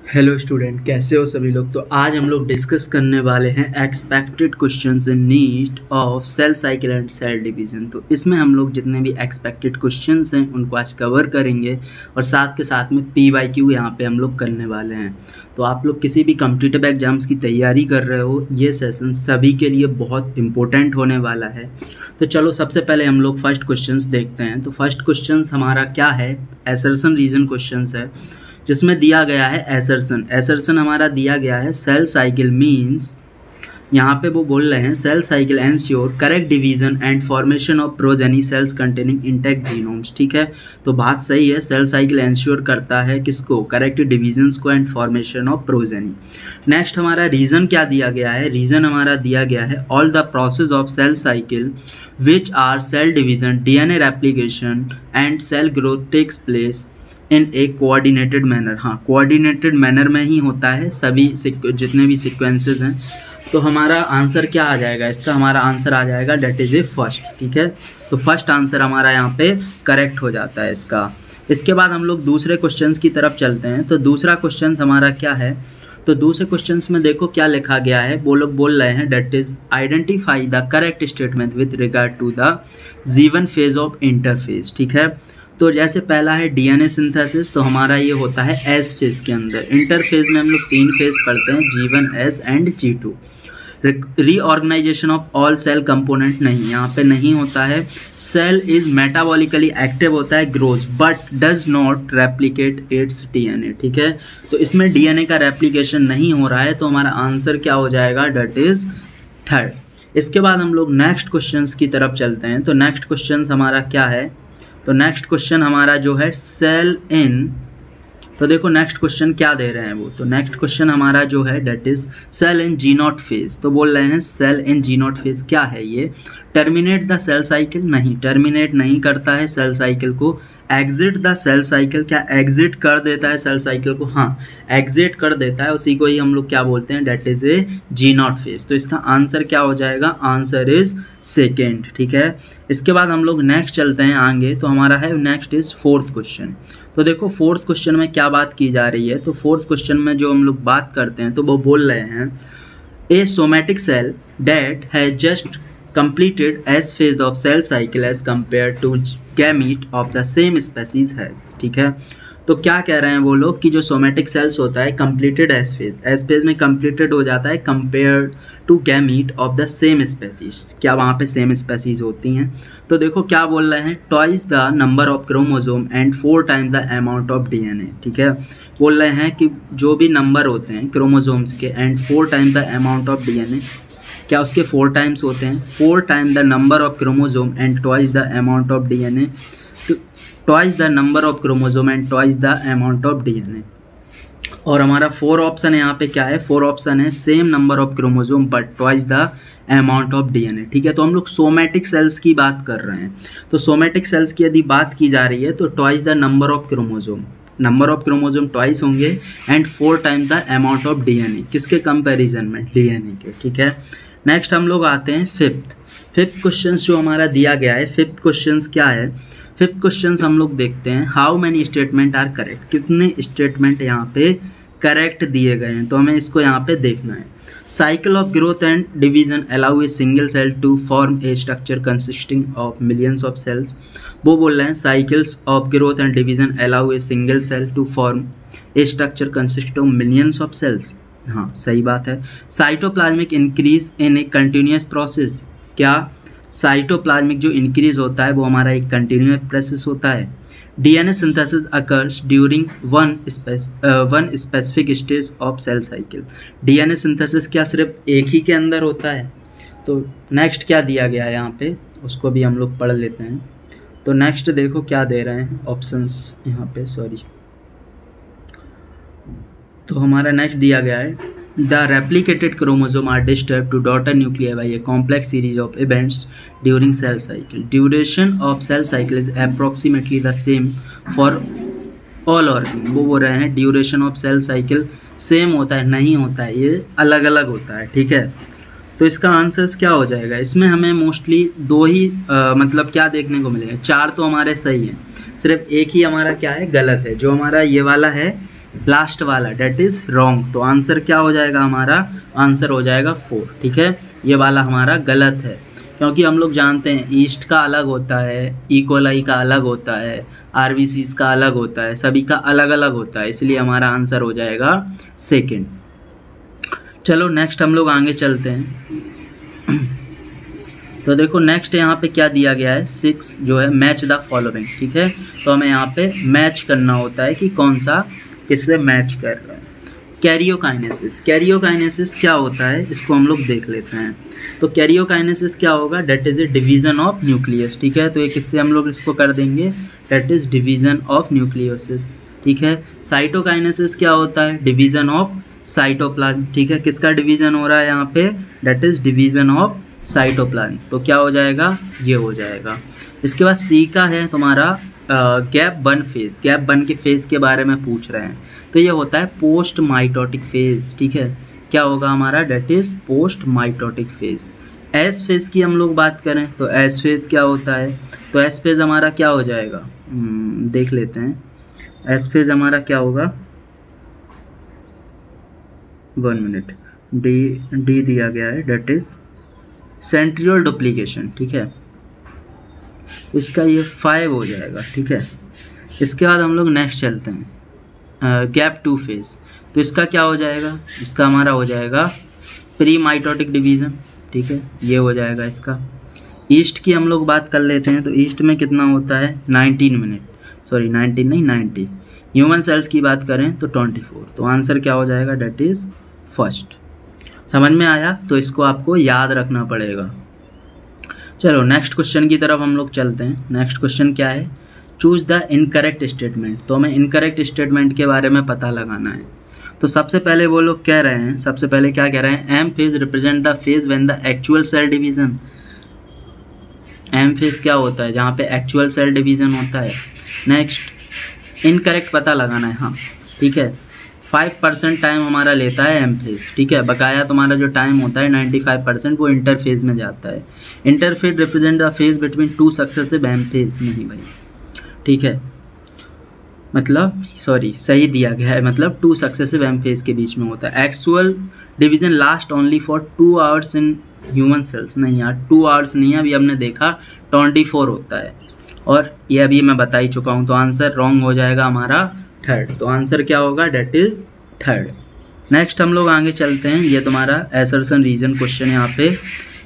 Hello student, कैसे हो सभी लोग। तो आज हम लोग डिस्कस करने वाले हैं expected questions in NEET of cell cycle and cell division. तो इसमें हम लोग जितने भी एक्सपेक्टेड क्वेश्चंस हैं उनको आज कवर करेंगे और साथ के साथ में PYQ यहाँ पे हम लोग करने वाले हैं। तो आप लोग किसी भी कॉम्पिटिटिव एग्जाम्स की तैयारी कर रहे हो, ये सेशन सभी के लिए बहुत इंपॉर्टेंट होने वाला है। तो चलो सबसे पहले हम लोग फर्स्ट क्वेश्चंस देखते हैं। तो फर्स्ट क्वेश्चंस हमारा क्या है, एसर्शन रीजन क्वेश्चंस है, जिसमें दिया गया है एसर्शन हमारा दिया गया है सेल साइकिल मीन्स, यहाँ पे वो बोल रहे हैं cell cycle ensure correct division and formation of progeny cells containing intact genomes. ठीक है, तो बात सही है, सेल साइकिल एंश्योर करता है किसको, करेक्ट डिवीजन्स को and formation of progeny. Next हमारा रीजन क्या दिया गया है, रीजन हमारा दिया गया है all the process of cell cycle which are cell division, DNA replication and cell growth takes place in a coordinated manner. हाँ, कोऑर्डिनेटेड मैनर में ही होता है सभी जितने भी सीक्वेंसेस हैं। तो हमारा आंसर क्या आ जाएगा, इसका हमारा आंसर आ जाएगा डेट इज़ ए फर्स्ट। ठीक है, तो फर्स्ट आंसर हमारा यहाँ पे करेक्ट हो जाता है इसका। इसके बाद हम लोग दूसरे क्वेश्चंस की तरफ चलते हैं। तो दूसरा क्वेश्चन हमारा क्या है, तो दूसरे क्वेश्चंस में देखो क्या लिखा गया है। वो लोग बोल रहे हैं that is identify the correct statement with regard to the given phase of interphase. ठीक है, तो जैसे पहला है DNA सिंथेसिस, तो हमारा ये होता है एस फेज के अंदर। इंटरफेज में हम लोग 3 फेज पढ़ते हैं, G1, S and G2। Reorganisation of all cell component नहीं, यहाँ पे नहीं होता है। सेल इज मेटाबॉलिकली एक्टिव होता है, grows but does not replicate it's DNA। ठीक है, तो इसमें DNA का रेप्लिकेशन नहीं हो रहा है, तो हमारा आंसर क्या हो जाएगा, डेट इज थर्ड। इसके बाद हम लोग नेक्स्ट क्वेश्चन की तरफ चलते हैं। तो नेक्स्ट क्वेश्चन हमारा क्या है, तो नेक्स्ट क्वेश्चन हमारा जो है सेल इन, तो देखो नेक्स्ट क्वेश्चन क्या दे रहे हैं वो, तो नेक्स्ट क्वेश्चन हमारा जो है that is cell in G0 phase. तो बोल रहे हैं सेल इन G0 फेज क्या है ये, टर्मिनेट द सेल साइकिल, नहीं टर्मिनेट नहीं करता है सेल साइकिल को। एग्जिट द सेल साइकिल, क्या एग्जिट कर देता है सेल साइकिल को, हाँ एग्जिट कर देता है, उसी को ही हम लोग क्या बोलते हैं, that is A G0 phase. तो इसका आंसर क्या हो जाएगा, आंसर इज सेकेंड। ठीक है, इसके बाद हम लोग नेक्स्ट चलते हैं आगे। तो हमारा है नेक्स्ट इज फोर्थ क्वेश्चन। तो देखो फोर्थ क्वेश्चन में क्या बात की जा रही है, तो फोर्थ क्वेश्चन में जो हम लोग बात करते हैं तो वो बोल रहे हैं a somatic cell that has just completed S phase of cell cycle as compared to gamete of the same species has। ठीक है, तो क्या कह रहे हैं वो लोग कि जो सोमैटिक सेल्स होता है कंप्लीटेड एस फेज में कंप्लीटेड हो जाता है compare to gamete of the same species, क्या वहाँ पे सेम स्पेसीज होती हैं। तो देखो क्या बोल रहे हैं, twice the number of chromosome and 4 times the amount of DNA। ठीक है, बोल रहे हैं कि जो भी नंबर होते हैं क्रोमोसोम्स के and 4 times the amount of DNA, क्या उसके 4 टाइम्स होते हैं, 4 time the number of chromosome and twice the amount of DNA। तो twice the number of chromosome and twice the amount of DNA। और हमारा 4 ऑप्शन है यहाँ पे, क्या है 4 ऑप्शन है, same number of chromosome but twice the amount of DNA। ठीक है, तो हम लोग सोमैटिक सेल्स की बात कर रहे हैं। तो सोमैटिक सेल्स की यदि बात की जा रही है तो twice the number of chromosome, number of chromosome twice होंगे and 4 times the amount of DNA, किसके कंपैरिजन में, DNA के। ठीक है, नेक्स्ट हम लोग आते हैं फिफ्थ क्वेश्चन जो हमारा दिया गया है। फिफ्थ क्वेश्चन क्या है, फिफ्थ क्वेश्चन हम लोग देखते हैं how many statement are correct, कितने स्टेटमेंट यहाँ पे करेक्ट दिए गए हैं, तो हमें इसको यहाँ पे देखना है। Cycle of growth and division allow a single cell to form a structure consisting of millions of cells. वो बोल रहे हैं cycles of growth and division allow a single cell to form a structure consist of millions of cells. हाँ सही बात है। Cytoplasmic increase in a continuous process, क्या cytoplasmic जो इंक्रीज होता है वो हमारा एक कंटिन्यूस प्रोसेस होता है। DNA synthesis occurs during one specific stage of cell cycle. DNA synthesis क्या सिर्फ एक ही के अंदर होता है। तो नेक्स्ट क्या दिया गया है यहाँ पे, उसको भी हम लोग पढ़ लेते हैं। तो नेक्स्ट देखो क्या दे रहे हैं ऑप्शंस यहाँ पे, सॉरी, तो हमारा नेक्स्ट दिया गया है the replicated chromosome are disturb to daughter nuclear by a complex series of events during cell cycle. Duration of cell cycle is approximately the same for all organ. वो बोल रहे हैं duration of cell cycle same होता है, नहीं होता है, ये अलग अलग होता है। ठीक है, तो इसका आंसर्स क्या हो जाएगा, इसमें हमें मोस्टली 2 ही मतलब क्या देखने को मिलेगा, 4 तो हमारे सही हैं, सिर्फ एक ही हमारा क्या है गलत है। जो हमारा ये वाला है लास्ट वाला डेट इज रॉन्ग। तो आंसर क्या हो जाएगा हमारा, आंसर हो जाएगा 4। ठीक है, ये वाला हमारा गलत है, क्योंकि हम लोग जानते हैं ईस्ट का अलग होता है, इकोलाई का अलग होता है, आरबीसीज का अलग होता है, सभी का अलग अलग होता है, इसलिए हमारा आंसर हो जाएगा सेकंड। चलो नेक्स्ट हम लोग आगे चलते हैं। तो देखो नेक्स्ट यहाँ पे क्या दिया गया है, 6 जो है मैच द फॉलोइंग। ठीक है, तो हमें यहाँ पे मैच करना होता है कि कौन सा किससे मैच कर रहा है। कैरियोकाइनेसिस, कैरियोकाइनेसिस क्या होता है इसको हम लोग देख लेते हैं। तो कैरियोकाइनेसिस क्या होगा, that is a division of nucleus. ठीक है, तो ये किससे हम लोग इसको कर देंगे, डेट इज डिवीजन ऑफ न्यूक्लियोसिस। ठीक है, साइटोकाइनेसिस क्या होता है, डिवीजन ऑफ साइटोप्लाज्म। ठीक है, किसका डिवीजन हो रहा है यहाँ पे, that is division of cytoplasm. तो क्या हो जाएगा, ये हो जाएगा। इसके बाद सी का है तुम्हारा गैप बन फेज, गैप बन के फेज के बारे में पूछ रहे हैं, तो ये होता है पोस्ट माइटोटिक फेज। ठीक है, क्या होगा हमारा, that is post mitotic phase. S phase की हम लोग बात करें तो एस फेज क्या होता है, तो एस फेज हमारा क्या हो जाएगा, देख लेते हैं। एस फेज हमारा क्या होगा, 1 मिनट, डी दिया गया है, डेट इज सेंट्रियोल डुप्लीकेशन। ठीक है, तो इसका ये 5 हो जाएगा। ठीक है, इसके बाद हम लोग नेक्स्ट चलते हैं, गैप 2 फेज। तो इसका क्या हो जाएगा, इसका हमारा हो जाएगा प्री माइटोटिक डिवीज़न। ठीक है, ये हो जाएगा इसका। ईस्ट की हम लोग बात कर लेते हैं, तो ईस्ट में कितना होता है, 19 मिनट, सॉरी 19 नहीं 90। ह्यूमन सेल्स की बात करें तो 24। तो आंसर क्या हो जाएगा, डेट इज़ फर्स्ट। समझ में आया, तो इसको आपको याद रखना पड़ेगा। चलो नेक्स्ट क्वेश्चन की तरफ हम लोग चलते हैं। नेक्स्ट क्वेश्चन क्या है, चूज द इनकरेक्ट स्टेटमेंट। तो हमें इनकरेक्ट स्टेटमेंट के बारे में पता लगाना है। तो सबसे पहले वो लोग कह रहे हैं, सबसे पहले क्या कह रहे हैं, M phase represent the phase when the actual cell division. M phase क्या होता है, जहाँ पे एक्चुअल सेल डिवीजन होता है। नेक्स्ट इनकरेक्ट पता लगाना है, हाँ ठीक है। 5% टाइम हमारा लेता है एम फेज। ठीक है, बकाया तुम्हारा जो टाइम होता है 95% वो इंटरफेज में जाता है। Interphase represent the phase between 2 successive M phase. नहीं भाई, ठीक है, मतलब सॉरी सही दिया गया है, मतलब 2 सक्सेसिव एम फेज के बीच में होता है। Actual division last only for 2 hours in human cells. नहीं यार, 2 आवर्स नहीं है, अभी हमने देखा 24 होता है, और ये अभी मैं बता ही चुका हूँ। तो आंसर रॉन्ग हो जाएगा हमारा थर्ड। तो आंसर क्या होगा, डेट इज थर्ड। नेक्स्ट हम लोग आगे चलते हैं। ये तुम्हारा एसर्शन रीजन क्वेश्चन यहाँ पे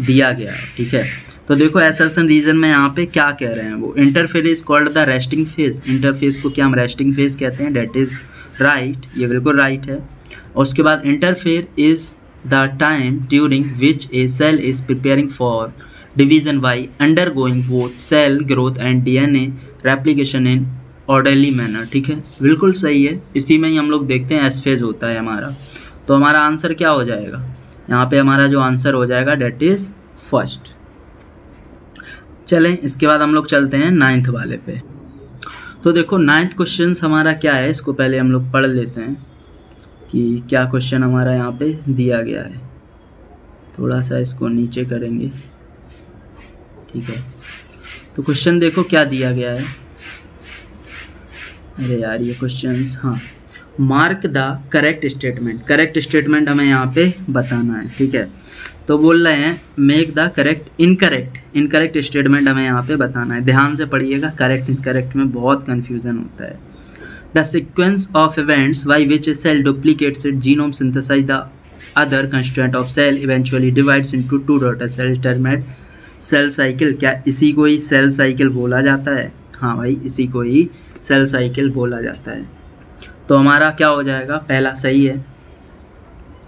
दिया गया है। ठीक है, तो देखो एसर्शन रीजन में यहाँ पे क्या कह रहे हैं वो, interphase is called the resting phase. Interphase को क्या हम रेस्टिंग फेज कहते हैं, डेट इज राइट, ये बिल्कुल राइट है। और उसके बाद interphase is the time during which a cell is preparing for division by undergoing both cell growth and DNA replication in orderly manner. ठीक है, बिल्कुल सही है, इसी में ही हम लोग देखते हैं एस फेज होता है हमारा। तो हमारा आंसर क्या हो जाएगा, यहाँ पे हमारा जो आंसर हो जाएगा डेट इज फर्स्ट। चलें, इसके बाद हम लोग चलते हैं 9th वाले पे। तो देखो 9th क्वेश्चन हमारा क्या है, इसको पहले हम लोग पढ़ लेते हैं कि क्या क्वेश्चन हमारा यहाँ पे दिया गया है। थोड़ा सा इसको नीचे करेंगे, ठीक है। तो क्वेश्चन देखो क्या दिया गया है, अरे यार ये क्वेश्चंस, हाँ, mark the correct statement. Correct statement हमें यहाँ पे बताना है। ठीक है, तो बोल रहे हैं make the correct incorrect statement हमें यहाँ पे बताना है। ध्यान से पढ़िएगा, करेक्ट इनकरेक्ट में बहुत कन्फ्यूजन होता है। The sequence of events by which a cell duplicates its genome synthesise the other constituent of cell eventually divides into 2 daughter cell terminate cell cycle. क्या इसी को ही सेल साइकिल बोला जाता है? हाँ भाई, इसी को ही सेल साइकिल बोला जाता है। तो हमारा क्या हो जाएगा, पहला सही है,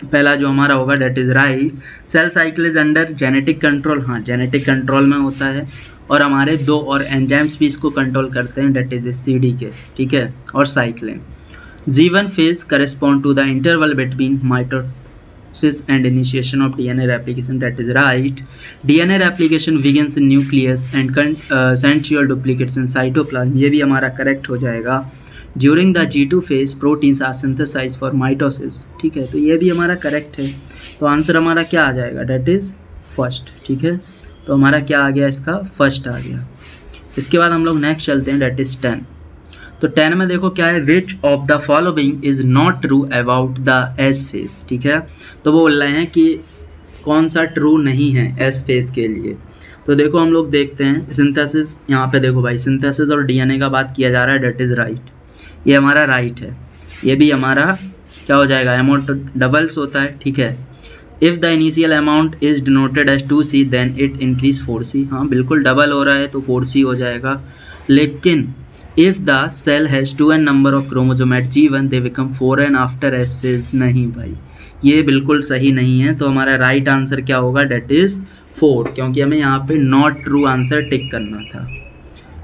पहला जो हमारा होगा that is right. Cell cycle is under genetic control. हाँ, जेनेटिक कंट्रोल में होता है, और हमारे 2 और एंजाइम्स भी इसको कंट्रोल करते हैं, डेट इज CDK। ठीक है, और cyclin. G1 phase correspond to the interval between mitosis and initiation of DNA replication, that is right. DNA replication begins in nucleus and centriole duplicates in cytoplasm, ये भी हमारा correct हो जाएगा। During the G2 phase proteins are synthesized for mitosis। ठीक है, तो ये भी हमारा करेक्ट है। तो आंसर हमारा क्या आ जाएगा, डेट इज़ फर्स्ट। ठीक है, तो हमारा क्या आ गया, इसका फर्स्ट आ गया। इसके बाद हम लोग नेक्स्ट चलते हैं, डेट इज़ 10। तो 10 में देखो क्या है, विच of the following is not true about the S phase, ठीक है। तो वो बोल रहे हैं कि कौन सा ट्रू नहीं है एस फेज के लिए। तो देखो हम लोग देखते हैं सिंथेसिस, यहाँ पे देखो भाई सिंथेसिस और डीएनए का बात किया जा रहा है, डेट इज़ राइट, ये हमारा राइट है। ये भी हमारा क्या हो जाएगा, अमाउंट डबल्स होता है, ठीक है। If the initial amount is denoted as 2C then it increase 4C, हाँ बिल्कुल डबल हो रहा है तो 4C हो जाएगा। लेकिन if the cell has 2n number of chromosome at G1 they become 4n after S phase, नहीं भाई ये बिल्कुल सही नहीं है। तो हमारा राइट आंसर क्या होगा, डेट इज़ 4, क्योंकि हमें यहाँ पे नॉट ट्रू आंसर टिक करना था।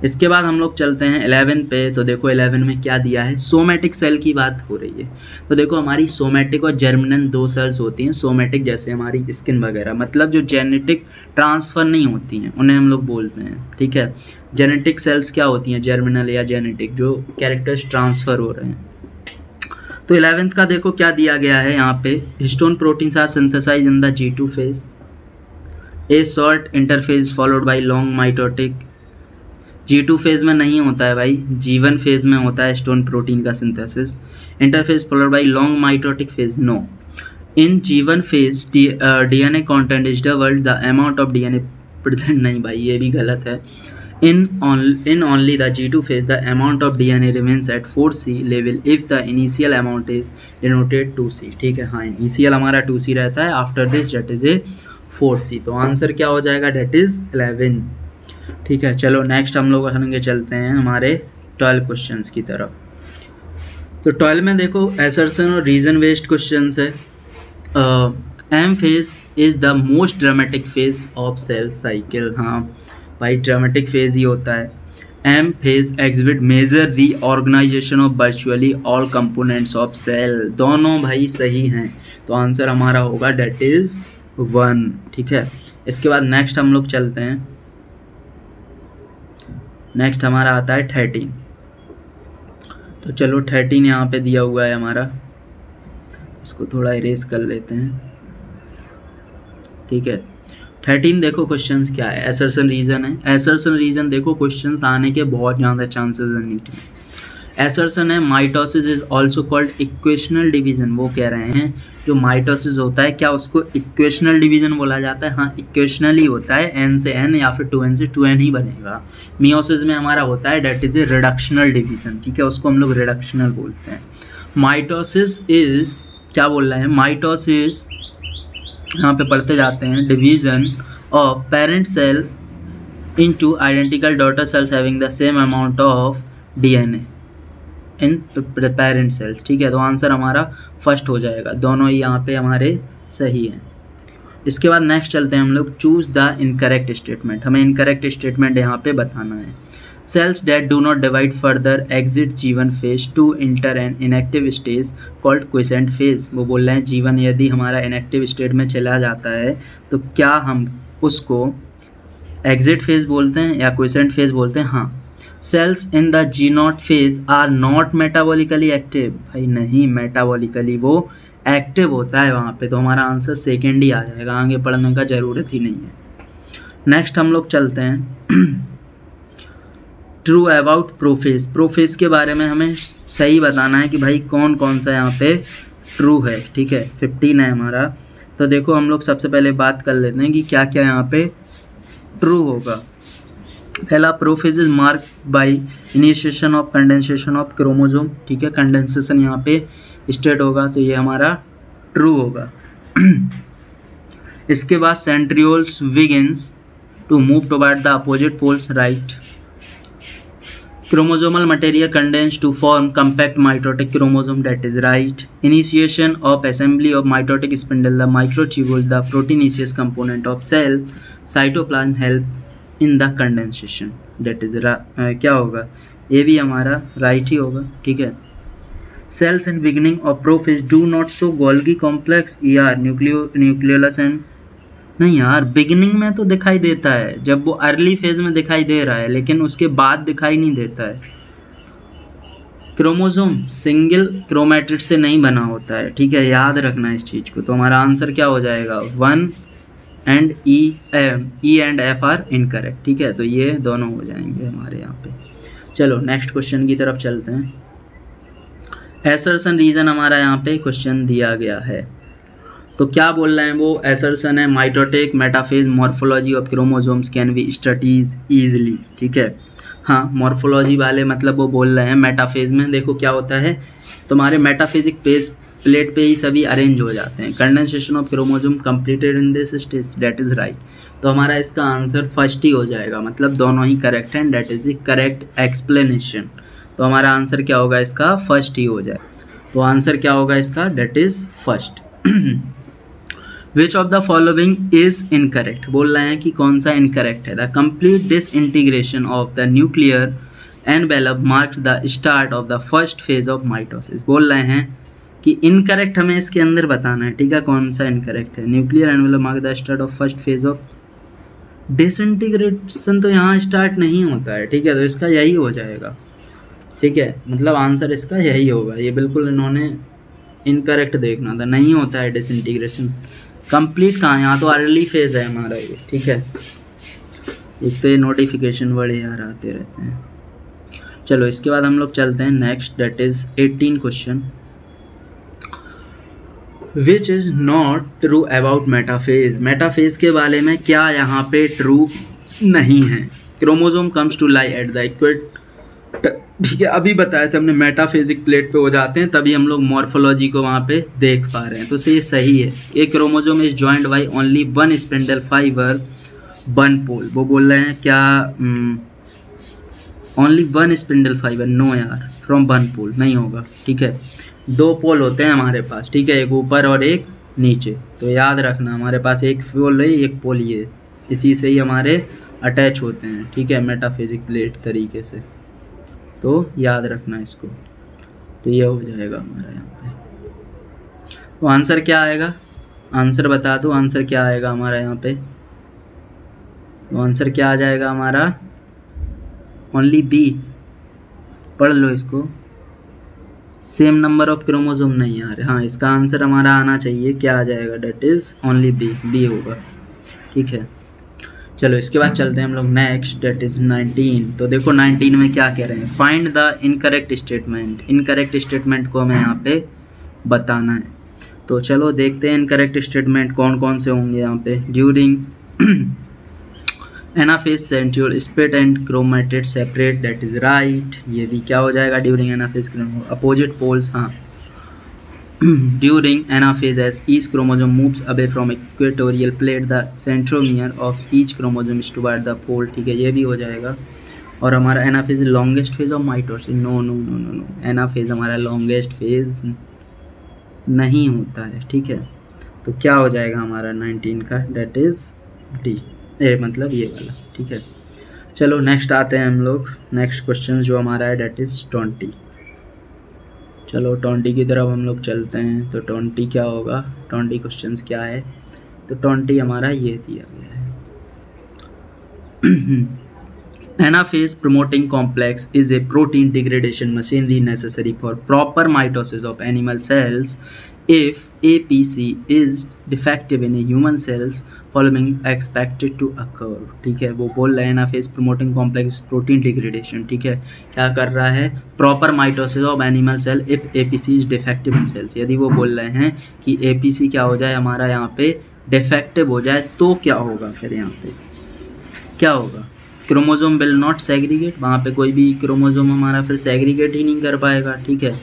इसके बाद हम लोग चलते हैं 11 पे। तो देखो 11 में क्या दिया है, सोमेटिक सेल की बात हो रही है। तो देखो हमारी सोमेटिक और जर्मिनल 2 सेल्स होती हैं। सोमेटिक जैसे हमारी स्किन वगैरह, मतलब जो जेनेटिक ट्रांसफ़र नहीं होती हैं उन्हें हम लोग बोलते हैं, ठीक है। जेनेटिक सेल्स क्या होती हैं, जर्मिनल या जेनेटिक, जो कैरेक्टर्स ट्रांसफ़र हो रहे हैं। तो 11th का देखो क्या दिया गया है यहाँ पे, histone proteins are synthesised in the G2 phase, a short interphase followed by long mitotic. G2 phase में नहीं होता है भाई, G1 फेज में होता है हिस्टोन प्रोटीन का synthesis. Interphase followed by long mitotic phase, no. In G1 phase DNA content is doubled the amount of DNA present, नहीं भाई ये भी गलत है। In only the G2 phase, the amount of DNA remains at 4C level if the initial amount is denoted 2C, ठीक है। हाँ initial हमारा 2C रहता है, after this that is a 4C। तो आंसर क्या हो जाएगा, डेट इज 11, ठीक है। चलो नेक्स्ट हम लोग करेंगे, चलते हैं हमारे 12 क्वेश्चंस की तरफ। तो 12 में देखो असर्शन और रीजन बेस्ड क्वेश्चंस है। M phase is the most dramatic phase of cell cycle, हाँ भाई ड्रामेटिक फेज ही होता है। M phase exhibit major reorganisation of virtually all components of cell, दोनों भाई सही हैं। तो आंसर हमारा होगा डेट इज 1, ठीक है। इसके बाद नेक्स्ट हम लोग चलते हैं, नेक्स्ट हमारा आता है 13। तो चलो 13 यहाँ पे दिया हुआ है हमारा, इसको थोड़ा इरेज कर लेते हैं, ठीक है। 13 देखो क्वेश्चंस क्या है, असर्शन रीजन है। असर्शन रीजन देखो क्वेश्चंस आने के बहुत ज़्यादा चांसेस हैं नीट में। असर्शन है mitosis is also called equational division, वो कह रहे हैं जो माइटोसिस होता है क्या उसको इक्वेशनल डिवीजन बोला जाता है, हाँ इक्वेशनल ही होता है, n से n या फिर 2n से 2n ही बनेगा। मियोसिस में हमारा होता है that is a reductional division, ठीक है, उसको हम लोग रिडक्शनल बोलते हैं। माइटोसिस इज क्या बोल रहे हैं, माइटोसिस यहाँ पे पढ़ते जाते हैं, division of parent cell into identical daughter cells having the same amount of DNA in parent cell, ठीक है। तो आंसर हमारा फर्स्ट हो जाएगा, दोनों ही यहाँ पे हमारे सही हैं। इसके बाद नेक्स्ट चलते हैं हम लोग, चूज द इनकरेक्ट स्टेटमेंट, हमें इनकरेक्ट स्टेटमेंट यहाँ पे बताना है। Cells that do not divide further exit G1 phase to enter an inactive stage called quiescent phase, वो बोल रहे हैं G1 यदि हमारा इनएक्टिव स्टेट में चला जाता है तो क्या हम उसको एग्जिट फेज बोलते हैं या क्विसेंट फेज बोलते हैं, हाँ। Cells in the G0 phase are not metabolically active, भाई नहीं मेटाबॉलिकली वो एक्टिव होता है वहाँ पे, तो हमारा आंसर सेकेंड ही आ जाएगा, आगे पढ़ने का ज़रूरत ही नहीं है। नेक्स्ट हम लोग चलते हैं ट्रू अबाउट प्रोफेस। प्रोफेस के बारे में हमें सही बताना है कि भाई कौन कौन सा यहाँ पे ट्रू है, ठीक है। 15 है हमारा। तो देखो हम लोग सबसे पहले बात कर लेते हैं कि क्या क्या यहाँ पे ट्रू होगा। पहला, prophase is mark by initiation of condensation of chromosome, ठीक है, कंडेंसेशन यहाँ पे स्टेट होगा, तो ये हमारा ट्रू होगा। इसके बाद centrioles begins to move toward the opposite poles, right. Chromosomal material condensed to form compact mitotic chromosome, that is right. Initiation of assembly of mitotic spindle, the microtubule, the proteinaceous component of cell cytoplasm help in the condensation, that is क्या होगा, ये भी हमारा right ही होगा, ठीक है। Cells in beginning of prophase do not show Golgi complex, nucleolus and नहीं यार, बिगिनिंग में तो दिखाई देता है, जब वो अर्ली फेज में दिखाई दे रहा है, लेकिन उसके बाद दिखाई नहीं देता है। क्रोमोसोम सिंगल क्रोमैटिड से नहीं बना होता है, ठीक है, याद रखना इस चीज़ को। तो हमारा आंसर क्या हो जाएगा, 1 and E and F are incorrect, ठीक है। तो ये दोनों हो जाएंगे हमारे यहाँ पे। चलो नेक्स्ट क्वेश्चन की तरफ चलते हैं। एसर्शन रीजन हमारा यहाँ पे क्वेश्चन दिया गया है, तो क्या बोल रहे हैं वो? एसर्शन है mitotic metaphase morphology of chromosomes can be studies easily. ठीक है, हाँ मॉर्फोलॉजी वाले मतलब वो बोल रहे हैं मेटाफेज में देखो क्या होता है, तुम्हारे मेटाफिजिक पेज प्लेट पे ही सभी अरेंज हो जाते हैं। Condensation of chromosome completed in this stage, that is right. तो हमारा इसका आंसर फर्स्ट ही हो जाएगा, मतलब दोनों ही करेक्ट हैं, that is the correct explanation. तो हमारा आंसर क्या होगा इसका? फर्स्ट ही हो जाए। तो आंसर क्या होगा इसका? That is first. Which of the following is incorrect, बोल रहे हैं कि कौन सा इनकरेक्ट है। The complete disintegration of the nuclear envelope marks the start of the first phase of mitosis. बोल रहे हैं कि इनकरेक्ट हमें इसके अंदर बताना है, ठीक है, कौन सा इनकरेक्ट है। Nuclear envelope marks the start of first phase of disintegration, तो यहाँ स्टार्ट नहीं होता है, ठीक है, तो इसका यही हो जाएगा। ठीक है, मतलब आंसर इसका यही होगा। ये बिल्कुल इन्होंने इनकरेक्ट देखना था, नहीं होता है डिसइंटीग्रेशन। कंप्लीट कहाँ, यहाँ तो अर्ली फेज है हमारा ये। ठीक है, एक तो ये नोटिफिकेशन बड़े यार आते रहते हैं। चलो इसके बाद हम लोग चलते हैं next, that is 18 question. Which is not true about metaphase, metaphase के बारे में क्या यहाँ पे ट्रू नहीं है। Chromosome comes to lie at the equator, ठीक है, अभी बताया था हमने मेटाफेजिक प्लेट पे हो जाते हैं, तभी हम लोग मॉर्फोलॉजी को वहाँ पे देख पा रहे हैं। तो ये सही है। एक chromosome is joined by only one spindle fibre one pole, वो बोल रहे हैं क्या only one spindle fibre? No यार, फ्रॉम वन पोल नहीं होगा। ठीक है, दो पोल होते हैं हमारे पास, ठीक है, एक ऊपर और एक नीचे। तो याद रखना हमारे पास एक पोल है, एक पोल ये, इसी से ही हमारे अटैच होते हैं। ठीक है, मेटाफिजिक प्लेट तरीके से, तो याद रखना इसको। तो ये हो जाएगा हमारा यहाँ पे। तो आंसर क्या आएगा? आंसर बता दो, आंसर क्या आएगा हमारा यहाँ पे? तो आंसर क्या आ जाएगा हमारा? Only B. पढ़ लो इसको। सेम नंबर ऑफ क्रोमोसोम नहीं आ रहे। हाँ, इसका आंसर हमारा आना चाहिए, क्या आ जाएगा? That is only B, B होगा। ठीक है, चलो इसके बाद चलते हैं हम लोग नेक्स्ट, डेट इज 19। तो देखो 19 में क्या कह रहे हैं? Find the incorrect statement. Incorrect statement को हमें यहाँ पे बताना है। तो चलो देखते हैं इनकरेक्ट स्टेटमेंट कौन कौन से होंगे यहाँ पे। During anaphase centriole split and chromatid separate, that is right. ये भी क्या हो जाएगा? ड्यूरिंग एनाफेज अपोजिट पोल्स, हाँ। During anaphase, as each chromosome moves away from equatorial plate, the centromere of each chromosome is toward the pole। ठीक है, ये भी हो जाएगा। और हमारा anaphase longest phase of mitosis, no no no no no, anaphase हमारा लॉन्गेस्ट फेज नहीं होता है। ठीक है, तो क्या हो जाएगा हमारा 19 का? डेट इज डी, मतलब ये वाला। ठीक है, चलो नेक्स्ट आते हैं हम लोग। नेक्स्ट क्वेश्चन जो हमारा है डेट इज 20। चलो 20 की तरफ हम लोग चलते हैं। तो 20 क्या होगा? 20 क्वेश्चंस क्या है? तो 20 हमारा ये दिया गया है। Anaphase promoting complex is a protein degradation machinery necessary for proper mitosis of animal cells if APC is defective in a human cells following expected to occur। ठीक है, वो बोल रहे हैं ना phase promoting complex protein degradation. ठीक है, क्या कर रहा है? Proper mitosis of animal cell if APC is defective in cells. यदि वो बोल रहे हैं कि APC क्या हो जाए हमारा यहाँ पे डिफेक्टिव हो जाए, तो क्या होगा फिर? यहाँ पे क्या होगा? क्रोमोसोम विल नॉट सेग्रीगेट, वहाँ पे कोई भी क्रोमोसोम हमारा फिर सेग्रीगेट ही नहीं कर पाएगा। ठीक है,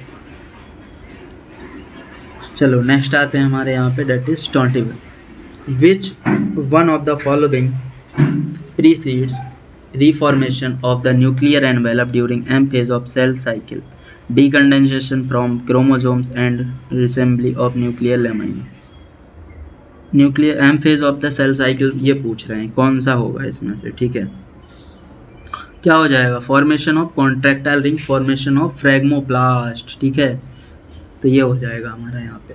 चलो नेक्स्ट आते हैं हमारे यहाँ पे, that is 21। Which one of the following precedes reformation of the nuclear envelope during M phase of cell cycle, decondensation from chromosomes and assembly of nuclear lamina। Nuclear M phase of the cell cycle ये पूछ रहे हैं, कौन सा होगा इसमें से? ठीक है, क्या हो जाएगा? Formation of contractile ring, formation of phragmoplast. ठीक है, तो ये हो जाएगा हमारा यहाँ पे।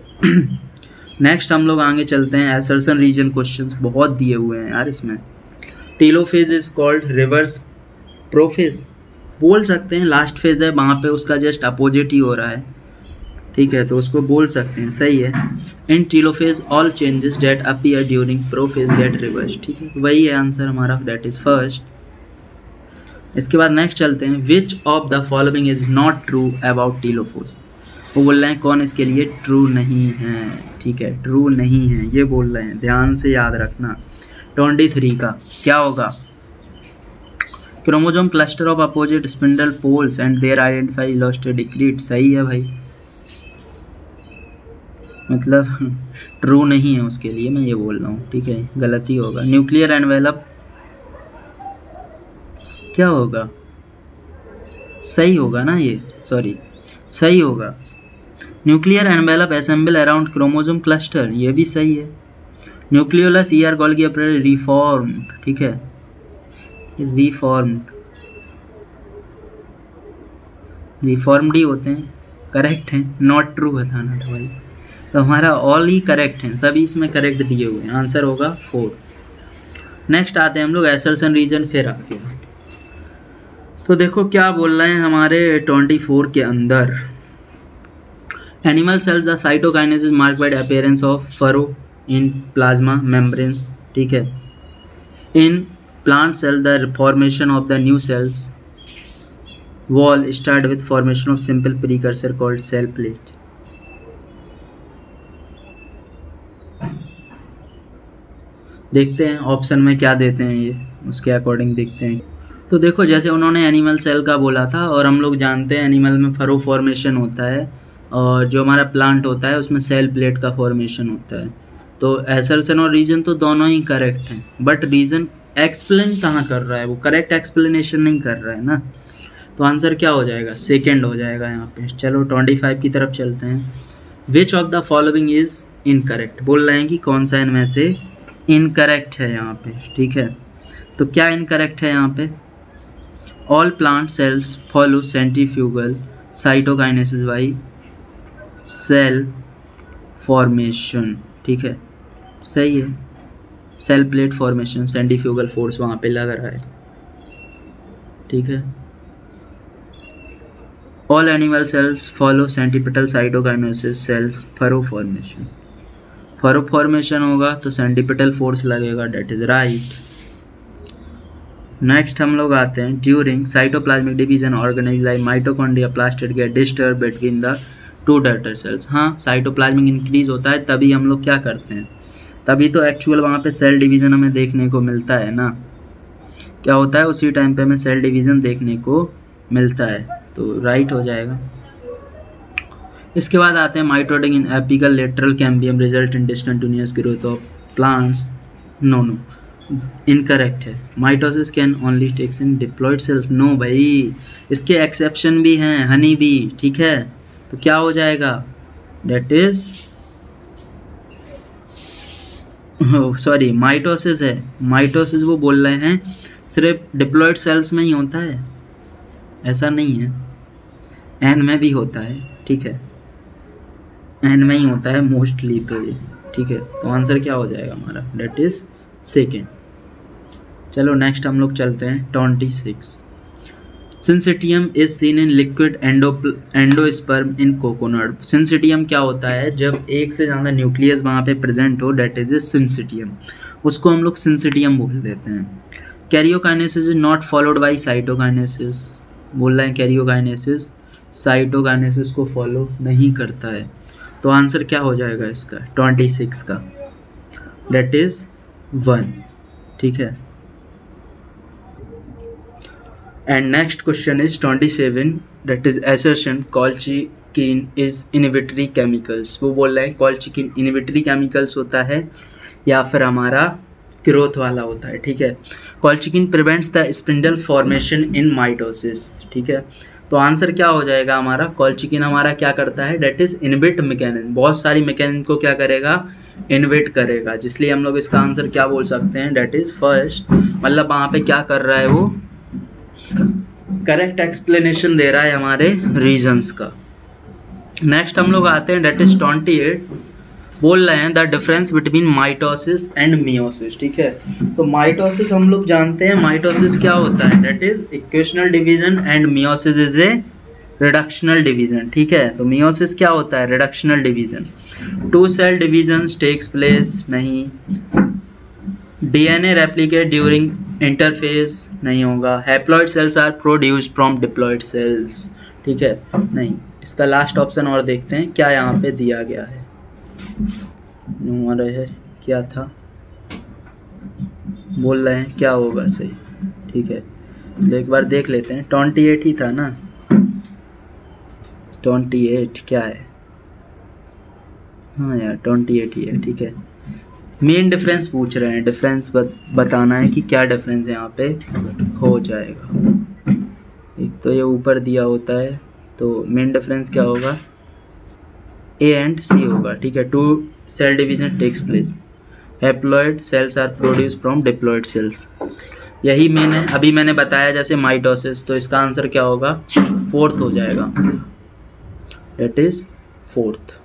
नेक्स्ट हम लोग आगे चलते हैं। एसर्शन रीजन क्वेश्चंस बहुत दिए हुए हैं यार इसमें। Telophase is called reverse prophase, बोल सकते हैं। लास्ट फेज है, वहाँ पे उसका जस्ट अपोजिट ही हो रहा है। ठीक है, तो उसको बोल सकते हैं, सही है। In telophase all changes that appear during prophase get reverse. ठीक है, तो वही है आंसर हमारा, डेट इज फर्स्ट। इसके बाद नेक्स्ट चलते हैं, which of the following is not true about telophase. वो बोल रहे हैं कौन इसके लिए ट्रू नहीं है, ठीक है, ट्रू नहीं है ये बोल रहे हैं, ध्यान से याद रखना। 23 का क्या होगा, chromosome cluster of opposite spindle poles and their identify is lost as discrete, सही है भाई, मतलब ट्रू नहीं है उसके लिए मैं ये बोल रहा हूँ, ठीक है, गलती होगा। न्यूक्लियर एनवेलप क्या होगा, सही होगा ना ये, सॉरी सही होगा। Nuclear envelope assemble around chromosome cluster, ये भी सही है। Nucleolus ER Golgi apparatus reformed, ठीक है, रिफॉर्म्ड ही होते हैं, करेक्ट है, नॉट ट्रू बताना था भाई। तो हमारा ऑल ही करेक्ट है, सभी इसमें करेक्ट दिए हुए हैं, आंसर होगा 4। नेक्स्ट आते हैं हम लोग एसर्शन रीजन, फिर आगे तो देखो क्या बोल रहे हैं हमारे 24 के अंदर, animal cells the cytokinesis mark by the appearance of furrow in plasma membranes, ठीक है। In plant cell the formation of the new cells wall start with formation of simple precursor called cell plate. देखते हैं option में क्या देते हैं ये, उसके अकॉर्डिंग देखते हैं। तो देखो जैसे उन्होंने एनिमल सेल का बोला था, और हम लोग जानते हैं एनिमल में फरो फॉर्मेशन होता है, और जो हमारा प्लांट होता है उसमें सेल प्लेट का फॉर्मेशन होता है। तो एसर्शन और रीजन तो दोनों ही करेक्ट हैं, बट रीजन एक्सप्लेन कहाँ कर रहा है, वो करेक्ट एक्सप्लेनेशन नहीं कर रहा है ना। तो आंसर क्या हो जाएगा, सेकेंड हो जाएगा यहाँ पे। चलो 25 की तरफ चलते हैं। Which of the following is incorrect, बोल रहे हैं कि कौन सा इनमें से इनकरेक्ट है यहाँ पे, ठीक है। तो क्या इनकरेक्ट है यहाँ पे, all plant cells follow centrifugal cytokinesis by cell formation, ठीक है, सही है, cell plate formation, centrifugal force वहाँ पे लग रहा है, ठीक है। All animal cells follow centripetal cytokinesis cells furrow formation, furrow formation होगा तो सेंट्रीपिटल फोर्स लगेगा, डेट इज राइट। नेक्स्ट हम लोग आते हैं, during cytoplasmic division organise like mitochondria plastid get disturb between the two daughter cells. हाँ, cytoplasmic increase होता है तभी हम लोग क्या करते हैं, तभी तो एक्चुअल वहाँ पे सेल डिवीज़न हमें देखने को मिलता है ना। क्या होता है, उसी टाइम पे हमें सेल डिवीज़न देखने को मिलता है, तो राइट हो जाएगा। इसके बाद आते हैं mitotic in apical lateral cambium result in discontinuous growth of plants, no incorrect है। Mitosis can only takes in diploid cells, no भाई, इसके एक्सेप्शन भी हैं, हनी भी, ठीक है। तो क्या हो जाएगा, डेट इज सॉरी माइटोसिस है, माइटोसिस वो बोल रहे हैं सिर्फ डिप्लॉयड सेल्स में ही होता है, ऐसा नहीं है, एन में भी होता है, ठीक है, एन में ही होता है मोस्टली, तो ये ठीक है। तो आंसर क्या हो जाएगा हमारा, डेट इज सेकेंड। चलो नेक्स्ट हम लोग चलते हैं 26। Syncytium is seen in liquid endosperm in coconut. Syncytium क्या होता है, जब एक से ज़्यादा न्यूक्लियस वहाँ पे प्रेजेंट हो, डेट इज ए सिंसिटियम, उसको हम लोग सिंसिटियम बोल देते हैं। Karyokinesis is not followed by cytokinesis, बोल रहे हैं कैरियोकाइनेसिस साइटोकाइनेसिस को फॉलो नहीं करता है। तो आंसर क्या हो जाएगा इसका, 26 का, डेट इज 1, ठीक है। And next question is 27, that is assertion colchicine is inhibitory chemicals. वो बोल रहे हैं कॉल्चिकिन इनहिबिटरी केमिकल्स होता है या फिर हमारा ग्रोथ वाला होता है, ठीक है। Colchicine prevents the spindle formation in mitosis, ठीक है। तो आंसर क्या हो जाएगा हमारा, कॉल्चिकिन हमारा क्या करता है, डेट इज इनहिबिट मैकेनिज्म, बहुत सारी मैकेनिज्म को क्या करेगा, इनहिबिट करेगा, जिसलिए हम लोग इसका आंसर क्या बोल सकते हैं, डेट इज फर्स्ट। मतलब वहाँ पे क्या कर रहा है, वो करेक्ट एक्सप्लेनेशन दे रहा है हमारे रीजंस का। नेक्स्ट हम लोग आते हैं, डेट इज 28, बोल रहे हैं the difference between mitosis and meiosis, ठीक है। तो माइटोसिस हम लोग जानते हैं, माइटोसिस क्या होता है, that is equational division and meiosis is a reductional division, ठीक है। तो मियोसिस क्या होता है, reductional division. Two cell division takes place नहीं, डीएनए रेप्लिकेट ड्यूरिंग इंटरफेस नहीं होगा। Haploid cells are produced from diploid cells, ठीक है, नहीं। इसका लास्ट ऑप्शन और देखते हैं क्या यहाँ पे दिया गया है। है क्या था, बोल रहे हैं क्या होगा सही, ठीक है, तो एक बार देख लेते हैं। 28 ही था ना, 28 क्या है, हाँ यार 28 ही है, ठीक है। मेन डिफरेंस पूछ रहे हैं, डिफरेंस बताना है कि क्या डिफरेंस यहाँ पे हो जाएगा। एक तो ये ऊपर दिया होता है, तो मेन डिफरेंस क्या होगा, ए एंड सी होगा, ठीक है। 2 cell division takes place, haploid cells are produce from diploid cells, यही मेन है। अभी मैंने बताया जैसे माइटोसिस, तो इसका आंसर क्या होगा, 4th हो जाएगा, डेट इज 4th।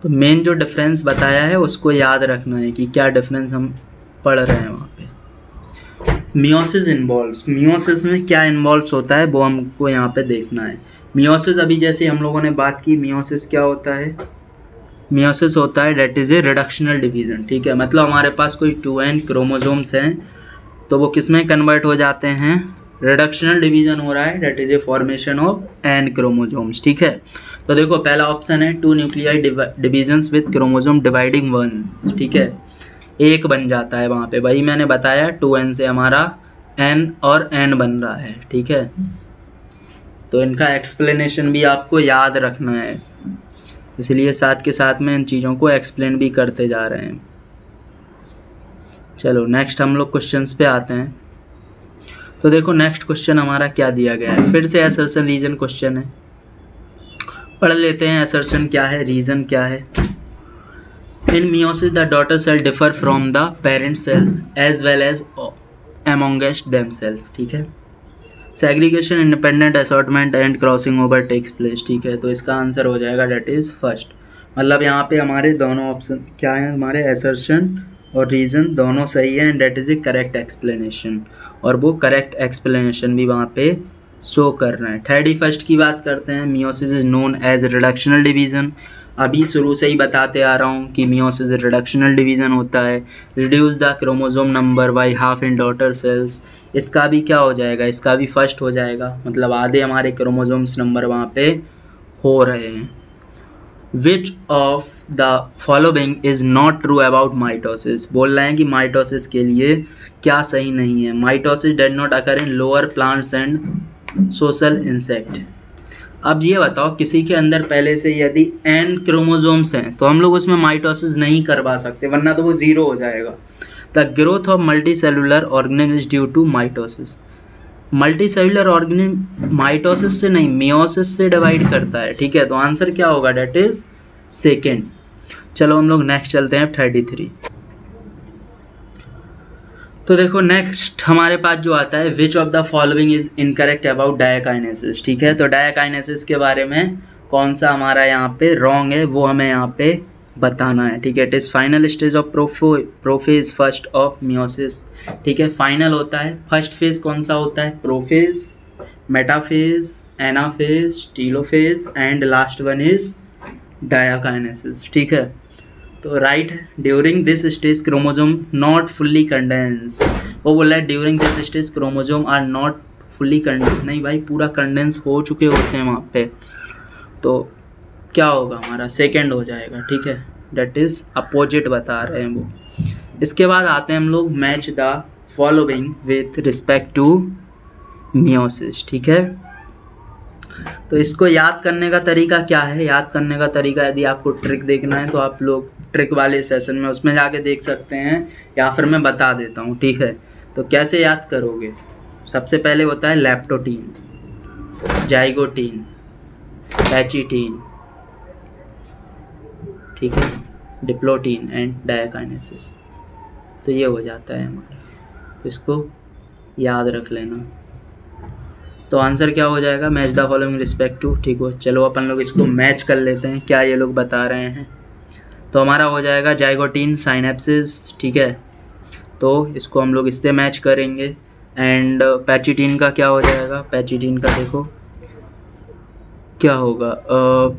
तो मेन जो डिफरेंस बताया है उसको याद रखना है कि क्या डिफरेंस हम पढ़ रहे हैं वहाँ पे। मियोसिस इन्वॉल्व्स, मियोसिस में क्या इन्वॉल्व्स होता है वो हमको यहाँ पे देखना है। मियोसिस अभी जैसे हम लोगों ने बात की, मियोसिस क्या होता है, मियोसिस होता है that is A reductional division, ठीक है। मतलब हमारे पास कोई 2n क्रोमोसोम्स हैं तो वो किस में कन्वर्ट हो जाते हैं, रिडक्शनल डिवीज़न हो रहा है, that is a formation of n chromosomes, ठीक है। तो देखो पहला ऑप्शन है 2 nuclei divisions with chromosome dividing once, ठीक है, एक बन जाता है वहाँ पे, वही मैंने बताया 2n से हमारा n और n बन रहा है, ठीक है। तो इनका एक्सप्लेनेशन भी आपको याद रखना है, इसलिए साथ के साथ में इन चीज़ों को एक्सप्लेन भी करते जा रहे हैं। चलो नेक्स्ट हम लोग क्वेश्चंस पे आते हैं। तो देखो नेक्स्ट क्वेश्चन हमारा क्या दिया गया है, फिर से असर्शन रीजन क्वेश्चन है, पढ़ लेते हैं असर्शन क्या है, रीजन क्या है। In meiosis the daughter cell differ from the parent cell as well as amongst themself, ठीक है। Segregation, independent assortment and crossing over takes place, ठीक है। तो इसका आंसर हो जाएगा डेट इज़ फर्स्ट। मतलब यहाँ पे हमारे दोनों ऑप्शन क्या हैं, हमारे असर्शन और रीज़न दोनों सही है and date is A correct explanation, और वो करेक्ट एक्सप्लेनेशन भी वहाँ पे शो कर रहे हैं। 31st की बात करते हैं। Meiosis is known as reductional division, अभी शुरू से ही बताते आ रहा हूँ कि मियोसिस रिडक्शनल डिवीज़न होता है। Reduce the chromosome number by half in daughter cells, इसका भी क्या हो जाएगा, इसका भी फर्स्ट हो जाएगा, मतलब आधे हमारे क्रोमोसोम्स नंबर वहाँ पे हो रहे हैं। Which of the following is not true about mitosis, बोल रहे हैं कि माइटोसिस के लिए क्या सही नहीं है। Mitosis does not occur in lower plants and social insect. अब ये बताओ किसी के अंदर पहले से यदि n क्रोमोसोम्स हैं तो हम लोग उसमें माइटोसिस नहीं करवा सकते, वरना तो वो 0 हो जाएगा। The growth of multi cellular organism is due to mitosis, multi cellular organism mitosis से नहीं मियोसिस से डिवाइड करता है, ठीक है। तो आंसर क्या होगा, डेट इज सेकेंड। चलो हम लोग नेक्स्ट चलते हैं 33। तो देखो नेक्स्ट हमारे पास जो आता है, विच of the following is incorrect about diakinesis, ठीक है। तो डायकाइनेसिस के बारे में कौन सा हमारा यहाँ पे रॉन्ग है वो हमें यहाँ पे बताना है, ठीक है। It is final stage of prophase first of meiosis, ठीक है। फाइनल होता है, फर्स्ट फेज कौन सा होता है, prophase, metaphase, anaphase, telophase and last one is diakinesis, ठीक है। तो राइट है, during this stage chromosome not fully condense, वो बोल रहा है during this stage chromosome are not fully condense, नहीं भाई पूरा कंडेंस हो चुके होते हैं वहाँ पे, तो क्या होगा हमारा सेकंड हो जाएगा, ठीक है। डेट इज़ अपोजिट बता रहे हैं वो। इसके बाद आते हैं हम लोग match the following with respect to meiosis, ठीक है। तो इसको याद करने का तरीका क्या है, याद करने का तरीका यदि आपको ट्रिक देखना है तो आप लोग ट्रिक वाले सेशन में उसमें जाके देख सकते हैं, या फिर मैं बता देता हूँ, ठीक है। तो कैसे याद करोगे, सबसे पहले होता है लैप्टोटीन, जाइगोटीन, पैचिटीन, ठीक है, डिप्लोटीन एंड डायकाइनेसिस, तो ये हो जाता है हमारा, तो इसको याद रख लेना। तो आंसर क्या हो जाएगा, match the following respect to, ठीक हो। चलो अपन लोग इसको मैच कर लेते हैं क्या ये लोग बता रहे हैं। तो हमारा हो जाएगा जाइगोटीन साइनेप्सिस, ठीक है, तो इसको हम लोग इससे मैच करेंगे। एंड पैचिटीन का क्या हो जाएगा, पैचिटीन का देखो क्या होगा,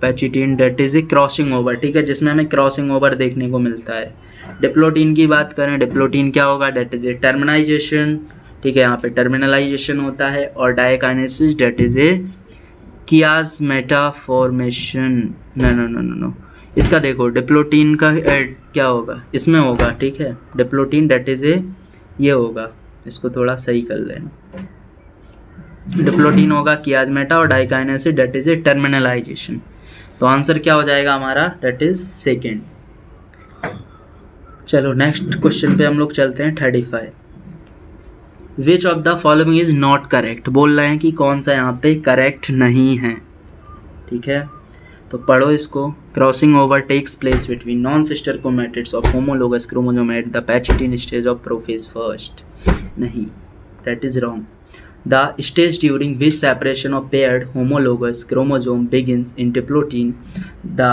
pachytene that is a crossing over, ठीक है, जिसमें हमें क्रॉसिंग ओवर देखने को मिलता है। डिप्लोटीन की बात करें, डिप्लोटीन क्या होगा, डेट इज ए टर्मिनाइजेशन, ठीक है, यहाँ पे टर्मिनलाइजेशन होता है। और diakinesis that is a chiasmata formation. No no no no no, इसका देखो डिप्लोटीन का क्या होगा, इसमें होगा, ठीक है, डिप्लोटीन डेट इज ए, ये होगा, इसको थोड़ा सही कर लेना, डिप्लोटीन होगा कियाज़मेटा और diakinesis that is a terminalisation. तो आंसर क्या हो जाएगा हमारा, डेट इज सेकेंड। चलो नेक्स्ट क्वेश्चन पे हम लोग चलते हैं 35। Which of the following is not correct, बोल रहे हैं कि कौन सा यहाँ पे करेक्ट नहीं है, ठीक है, तो पढ़ो इसको। Crossing over takes place between non sister chromatids of homologous chromosome at the pachytene stage of prophase first, नहीं, that is wrong. The stage during which separation of paired homologous chromosome begins in diplotin, the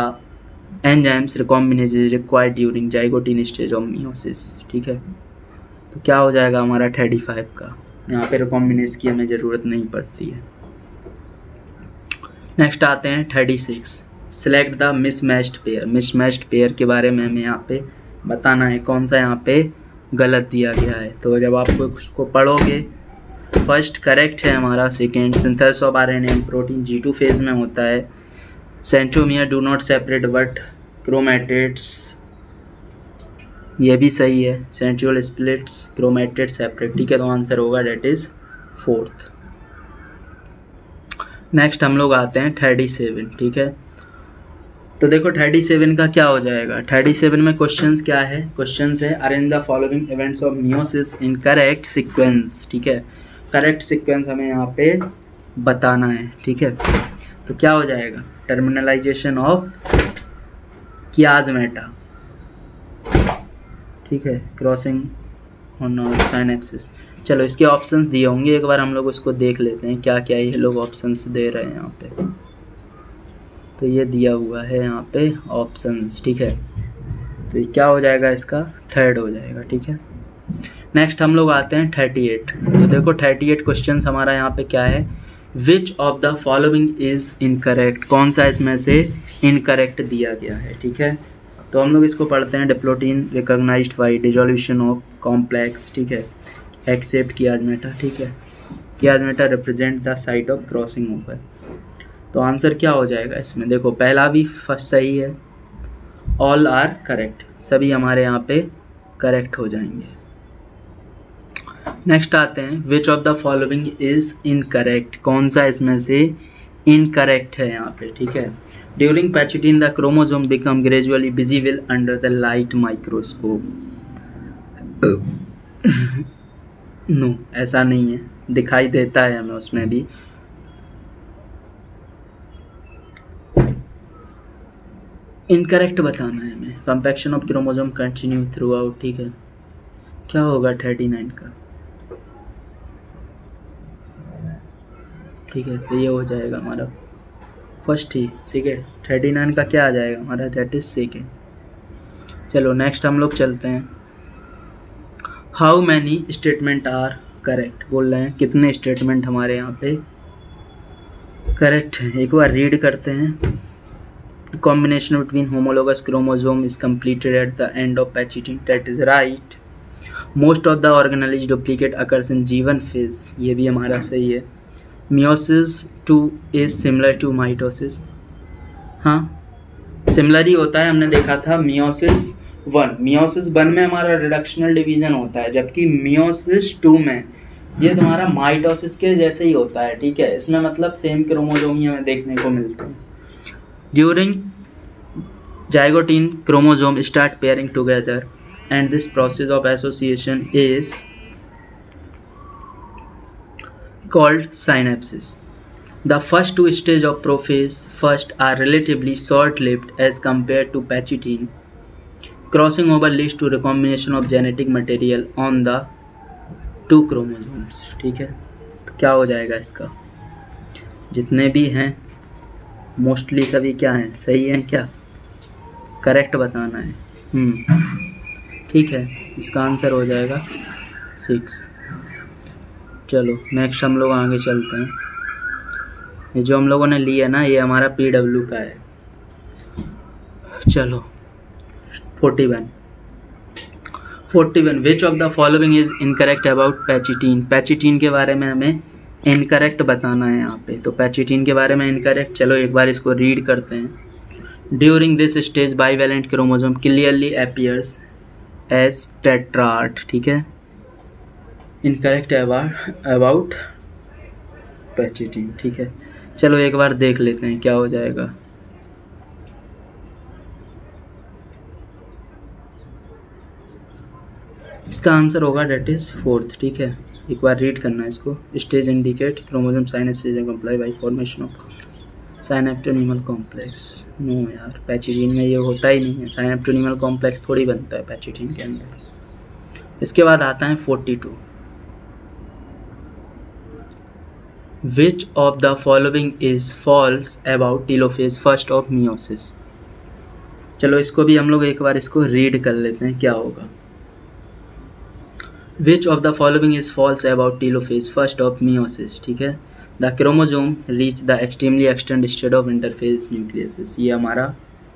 enzymes recombinase is required during zygote stage of meiosis, ठीक है, तो क्या हो जाएगा हमारा 35 का, यहाँ पे रिकॉम्बिनेज की हमें ज़रूरत नहीं पड़ती है। नेक्स्ट आते हैं 36। Select the mismatched pair, mismatched pair के बारे में हमें यहाँ पे बताना है कौन सा यहाँ पे गलत दिया गया है। तो जब आप उसको पढ़ोगे, फर्स्ट करेक्ट है हमारा, second synthesis of RNA and protein G2 phase में होता है, centromere do not separate but chromatids, ये भी सही है, सेंट्रियोल स्प्लिट्स क्रोमैटिड सेपरेट, ठीक है, तो आंसर होगा डेट इज फोर्थ। नेक्स्ट हम लोग आते हैं 37, ठीक है, तो देखो 37 का क्या हो जाएगा। 37 में क्वेश्चंस क्या है, क्वेश्चंस है arrange the following events of meiosis in correct sequence, ठीक है, करेक्ट सीक्वेंस हमें यहाँ पे बताना है, ठीक है, तो क्या हो जाएगा, टर्मिनलाइजेशन ऑफ कियाज़मेटा, ठीक है, क्रॉसिंग ऑन साइनेप्सिस। चलो इसके ऑप्शंस दिए होंगे, एक बार हम लोग उसको देख लेते हैं क्या क्या ये लोग ऑप्शंस दे रहे हैं यहाँ पे। तो ये दिया हुआ है यहाँ पे ऑप्शंस, ठीक है, तो ये क्या हो जाएगा, इसका थर्ड हो जाएगा, ठीक है। नेक्स्ट हम लोग आते हैं 38। तो देखो 38 क्वेश्चन हमारा यहाँ पे क्या है, विच of the following is incorrect, कौन सा इसमें से इनकरेक्ट दिया गया है, ठीक है, तो हम लोग इसको पढ़ते हैं। Diplotene recognised by dissolution of complex, ठीक है, एक्सेप्ट कियाज़मेटा, ठीक है, chiasmata represent the site of crossing over. तो आंसर क्या हो जाएगा इसमें, देखो पहला भी फर्स्ट सही है, ऑल आर करेक्ट, सभी हमारे यहाँ पे करेक्ट हो जाएंगे। नेक्स्ट आते हैं, which of the following is incorrect, कौन सा इसमें से इनकरेक्ट है यहाँ पे, ठीक है। During pachytene the chromosome become gradually visible under the light microscope, no ऐसा नहीं है, दिखाई देता है हमें उसमें भी। इनकरेक्ट बताना है हमें। Compaction of chromosome continue through out, ठीक है, क्या होगा 39 का, ठीक है, तो ये हो जाएगा हमारा फर्स्ट ही, ठीक है, 39 का क्या आ जाएगा हमारा, दैट इज सेकेंड। चलो नेक्स्ट हम लोग चलते हैं। How many statement are correct, बोल रहे हैं कितने स्टेटमेंट हमारे यहाँ पे करेक्ट हैं, एक बार रीड करते हैं। Combination between homologous chromosome is completed at the end of patching, that is right. Most of the organelles duplicate occurs in G1 phase, ये भी हमारा सही है। Meiosis 2 is similar to mitosis, हाँ सिमिलर ही होता है, हमने देखा था मियोसिस 1, मियोसिस 1 में हमारा रिडक्शनल डिवीजन होता है, जबकि मियोसिस 2 में ये तुम्हारा माइटोसिस के जैसे ही होता है, ठीक है, इसमें मतलब सेम क्रोमोसोम ही हमें देखने को मिलते हैं। During zygote chromosome start pairing together and this process of association is called synapsis. The first two stages of prophase first are relatively short-lived as compared to patching. Crossing over leads to recombination of genetic material on the two chromosomes, ठीक है, तो क्या हो जाएगा इसका, जितने भी हैं मोस्टली सभी क्या हैं, सही हैं, क्या करेक्ट बताना है, ठीक है, इसका आंसर हो जाएगा 6। चलो नेक्स्ट हम लोग आगे चलते हैं। ये जो हम लोगों ने लिया है ना, ये हमारा PW का है। चलो 41 which of the following is incorrect about pachytene. Pachytene के बारे में हमें इनकरेक्ट बताना है यहाँ पे। तो पैचिटीन के बारे में इनकरेक्ट, चलो एक बार इसको रीड करते हैं। During this stage bivalent chromosome clearly appears as tetrad. ठीक है, इनकरेक्ट अबाउट पैचिटीन। ठीक है, चलो एक बार देख लेते हैं क्या हो जाएगा। इसका आंसर होगा डेट इज 4th। ठीक है, एक बार रीड करना है इसको। Stage indicate chromosome synapsis and comply by formation of synaptonemal complex. No यार, पैचिटीन में ये होता ही नहीं है। साइनेप्टोनीमल कॉम्प्लेक्स थोड़ी बनता है पैचिटीन के अंदर। इसके बाद आता है 42। Which of the following is false about telophase first of meiosis. चलो इसको भी हम लोग एक बार इसको रीड कर लेते हैं क्या होगा। Which of the following is false about telophase first of meiosis। ठीक है, the chromosome reach the extremely extended state of interphase nucleases। ये हमारा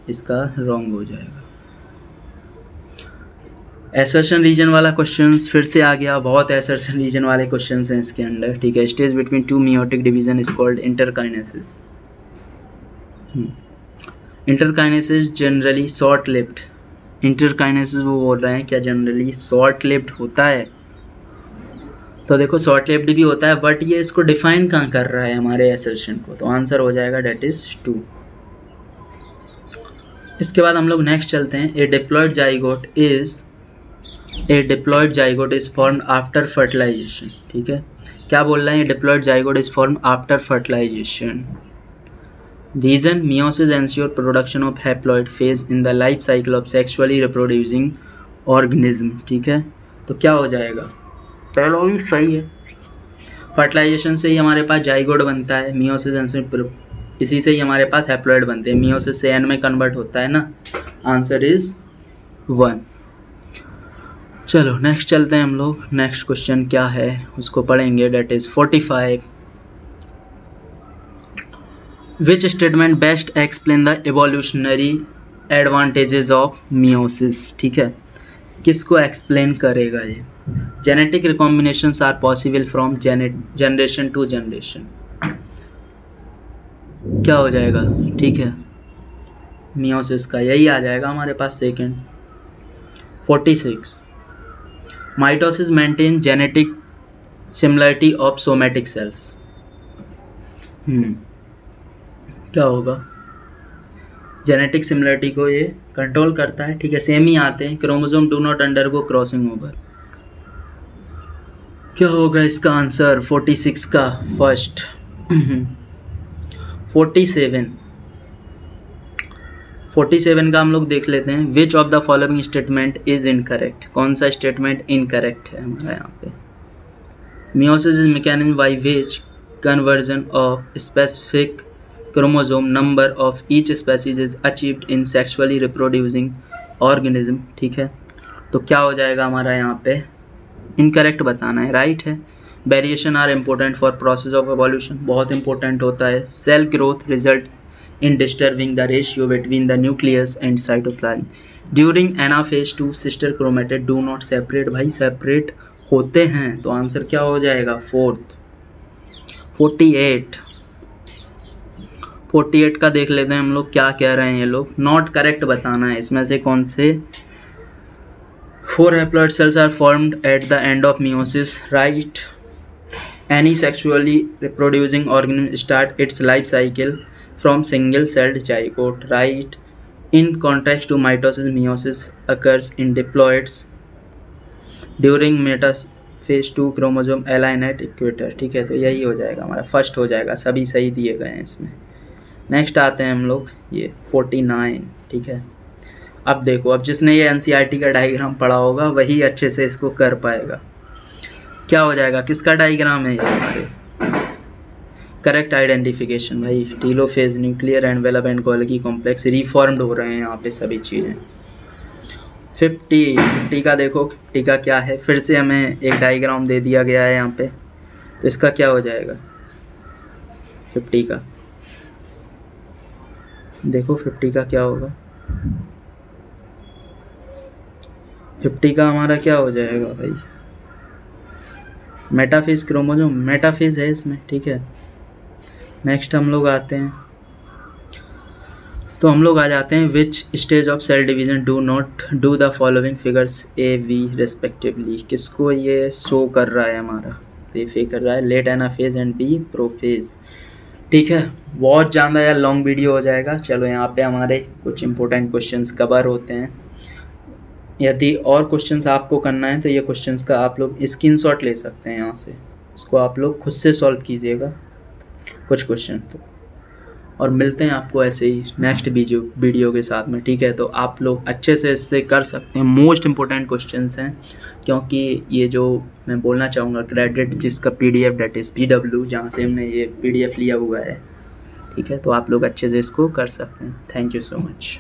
इसका रॉन्ग हो जाएगा। एसर्शन रीजन वाला क्वेश्चंस फिर से आ गया। बहुत एसर्शन रीजन वाले क्वेश्चंस हैं इसके अंदर। ठीक है, stage between two meiotic division is called interkinesis. Interkinesis generally short lived. Interkinesis वो बोल रहे हैं क्या जनरली शॉर्ट लिव्ड होता है। तो देखो शॉर्ट लिव्ड भी होता है, बट ये इसको डिफाइन कहाँ कर रहा है हमारे एसर्शन को। तो आंसर हो जाएगा डेट इज 2। इसके बाद हम लोग नेक्स्ट चलते हैं। A diploid zygote is formed after fertilisation. ठीक है, क्या बोल रहे हैं, a diploid zygote is formed after fertilisation. Reason meiosis ensure production of haploid phase in the life cycle of sexually reproducing organism। ठीक है, तो क्या हो जाएगा, पहला भी सही है। फर्टिलाइजेशन से ही हमारे पास जाइगोट बनता है, मियोसिस एंसियोर इसी से ही हमारे पास हैप्लॉइड बनते हैं। मियोसिस से एन में कन्वर्ट होता है ना। Answer is 1। चलो नेक्स्ट चलते हैं हम लोग। नेक्स्ट क्वेश्चन क्या है उसको पढ़ेंगे। That is 45। Which statement best explain the evolutionary advantages of meiosis। ठीक है, किसको एक्सप्लेन करेगा ये। Genetic recombinations are possible from generation to generation. क्या हो जाएगा, ठीक है, मियोसिस का यही आ जाएगा हमारे पास second. 46 mitosis maintain genetic similarity of somatic cells. क्या होगा, जेनेटिक सिमिलरिटी को ये कंट्रोल करता है। ठीक है, सेम ही आते हैं। Chromosome do not undergo crossing over. क्या होगा इसका आंसर 46 का फर्स्ट। 47 का हम लोग देख लेते हैं। Which of the following statement is incorrect. कौन सा स्टेटमेंट इनकरेक्ट है हमारा यहाँ पे। Meiosis is mechanism by which conversion of specific chromosome number of each species is achieved in sexually reproducing organism। ठीक है, तो क्या हो जाएगा हमारा यहाँ पे, इनकरेक्ट बताना है। राइट है, variation are important for process of evolution, बहुत इंपॉर्टेंट होता है। Cell growth result in disturbing the ratio between the nucleus and cytoplasm. During anaphase 2 sister chromatid do not separate. भाई सेपरेट होते हैं, तो आंसर क्या हो जाएगा 4th। 48 का देख लेते हैं हम लोग क्या कह रहे हैं ये लोग। नॉट करेक्ट बताना है इसमें से कौन से। 4 haploid cells are formed at the end of meiosis. Right, any sexually reproducing organism start its life cycle from single celled zygote. Right, in contrast to mitosis meiosis occurs in diploids during metaphase 2 chromosome align at equator. ठीक है, तो यही हो जाएगा हमारा first हो जाएगा। सभी सही दिए गए हैं इसमें। नेक्स्ट आते हैं हम लोग ये 49। ठीक है, अब देखो, अब जिसने ये एनसीईआरटी का डायग्राम पढ़ा होगा वही अच्छे से इसको कर पाएगा। क्या हो जाएगा, किसका डायग्राम है ये हमारे। Correct identification. भाई telophase nuclear envelope and Golgi complex reformed हो रहे हैं यहाँ पे सभी चीज़ें। 50 का देखो, 50 का क्या है, फिर से हमें एक डायग्राम दे दिया गया है यहाँ पे। तो इसका क्या हो जाएगा, 50 का, देखो 50 का क्या होगा। 50 का हमारा क्या हो जाएगा भाई, मेटाफेज क्रोमोसोम, मेटाफेज है इसमें, ठीक है। नेक्स्ट हम लोग आते हैं, तो हम लोग आ जाते हैं which stage of cell division do not do the following figures A B respectively, किसको ये शो कर रहा है हमारा, तो ये फे कर रहा है late anaphase and B prophase, ठीक है। बहुत ज़्यादा या लॉन्ग वीडियो हो जाएगा, चलो यहाँ पे हमारे कुछ इंपॉर्टेंट क्वेश्चंस कवर होते हैं। यदि और क्वेश्चंस आपको करना है तो ये क्वेश्चंस का आप लोग स्क्रीनशॉट ले सकते हैं यहाँ से, इसको आप लोग खुद से सॉल्व कीजिएगा कुछ क्वेश्चन तो, और मिलते हैं आपको ऐसे ही नेक्स्ट वीडियो के साथ में, ठीक है। तो आप लोग अच्छे से इससे कर सकते हैं, मोस्ट इम्पोर्टेंट क्वेश्चंस हैं, क्योंकि ये जो मैं बोलना चाहूँगा क्रेडिट जिसका PDF डेट इज़ PW, जहाँ से हमने ये PDF लिया हुआ है, ठीक है। तो आप लोग अच्छे से इसको कर सकते हैं। Thank you so much.